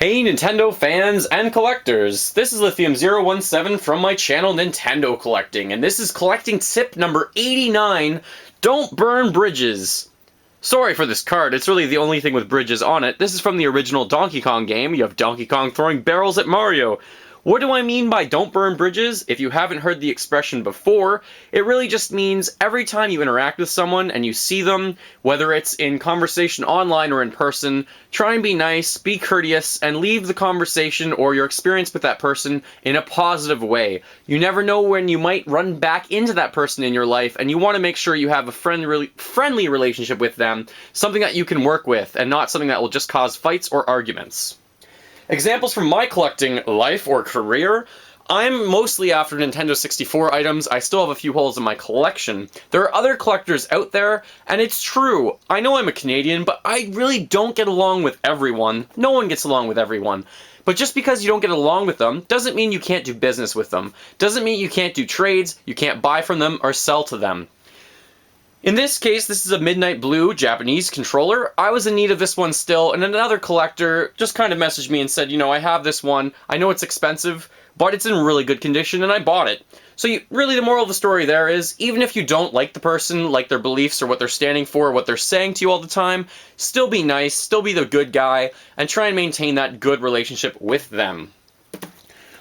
Hey Nintendo fans and collectors, this is Lithium017 from my channel Nintendo Collecting, and this is collecting tip number 89, Don't Burn Bridges. Sorry for this card, it's really the only thing with bridges on it. This is from the original Donkey Kong game. You have Donkey Kong throwing barrels at Mario. What do I mean by don't burn bridges? If you haven't heard the expression before, it really just means every time you interact with someone and you see them, whether it's in conversation online or in person, try and be nice, be courteous, and leave the conversation or your experience with that person in a positive way. You never know when you might run back into that person in your life, and you want to make sure you have a friendly relationship with them, something that you can work with, and not something that will just cause fights or arguments. Examples from my collecting life or career: I'm mostly after Nintendo 64 items. I still have a few holes in my collection. There are other collectors out there, and it's true. I know I'm a Canadian, but I really don't get along with everyone. No one gets along with everyone. But just because you don't get along with them doesn't mean you can't do business with them. Doesn't mean you can't do trades, you can't buy from them, or sell to them. In this case, this is a Midnight Blue Japanese controller. I was in need of this one still, and another collector just kind of messaged me and said, you know, I have this one. I know it's expensive, but it's in really good condition, and I bought it. So really the moral of the story there is, even if you don't like the person, like their beliefs or what they're standing for, or what they're saying to you all the time, still be nice, still be the good guy, and try and maintain that good relationship with them.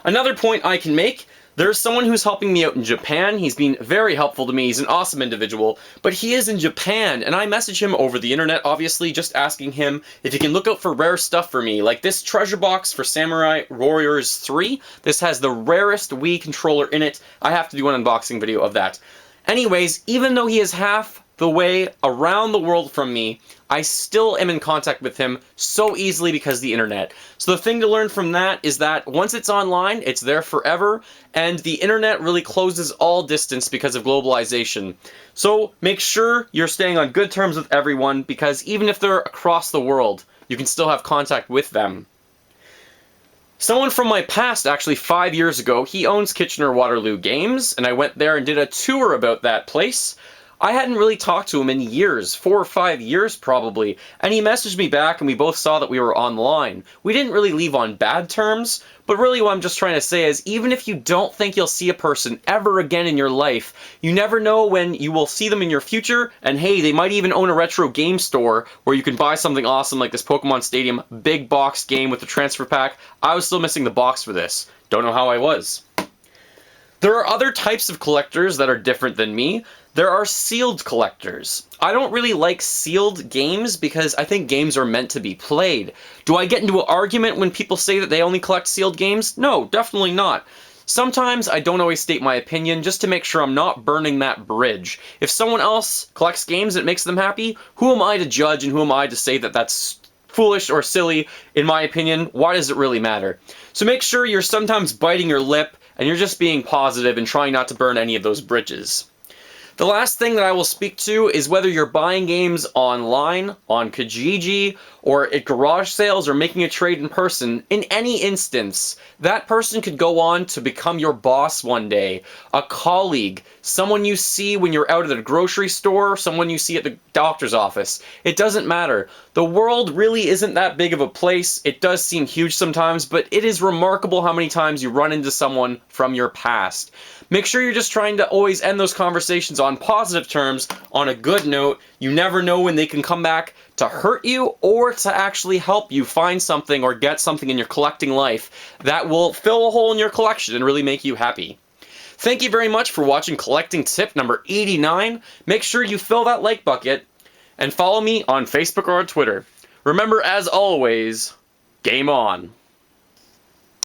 Another point I can make: there's someone who's helping me out in Japan. He's been very helpful to me. He's an awesome individual, but he is in Japan, and I message him over the internet, obviously, just asking him if he can look out for rare stuff for me, like this treasure box for Samurai Warriors 3. This has the rarest Wii controller in it. I have to do an unboxing video of that. Anyways, even though he is half the way around the world from me, I still am in contact with him so easily because of the internet. So the thing to learn from that is that once it's online, it's there forever, and the internet really closes all distance because of globalization. So make sure you're staying on good terms with everyone, because even if they're across the world, you can still have contact with them. Someone from my past, actually 5 years ago, he owns Kitchener-Waterloo Games, and I went there and did a tour about that place. I hadn't really talked to him in years, 4 or 5 years probably, and he messaged me back and we both saw that we were online. We didn't really leave on bad terms, but really what I'm just trying to say is, even if you don't think you'll see a person ever again in your life, you never know when you will see them in your future, and hey, they might even own a retro game store where you can buy something awesome like this Pokemon Stadium big box game with the transfer pack. I was still missing the box for this. Don't know how I was. There are other types of collectors that are different than me. There are sealed collectors. I don't really like sealed games because I think games are meant to be played. Do I get into an argument when people say that they only collect sealed games? No, definitely not. Sometimes I don't always state my opinion just to make sure I'm not burning that bridge. If someone else collects games that makes them happy, who am I to judge and who am I to say that that's foolish or silly? In my opinion, why does it really matter? So make sure you're sometimes biting your lip and you're just being positive and trying not to burn any of those bridges. The last thing that I will speak to is whether you're buying games online, on Kijiji, or at garage sales, or making a trade in person. In any instance, that person could go on to become your boss one day, a colleague, someone you see when you're out at the grocery store, someone you see at the doctor's office. It doesn't matter. The world really isn't that big of a place. It does seem huge sometimes, but it is remarkable how many times you run into someone from your past. Make sure you're just trying to always end those conversations on positive terms, on a good note. You never know when they can come back to hurt you or to actually help you find something or get something in your collecting life that will fill a hole in your collection and really make you happy. Thank you very much for watching collecting tip number 89. Make sure you fill that like bucket and follow me on Facebook or on Twitter. Remember, as always, game on.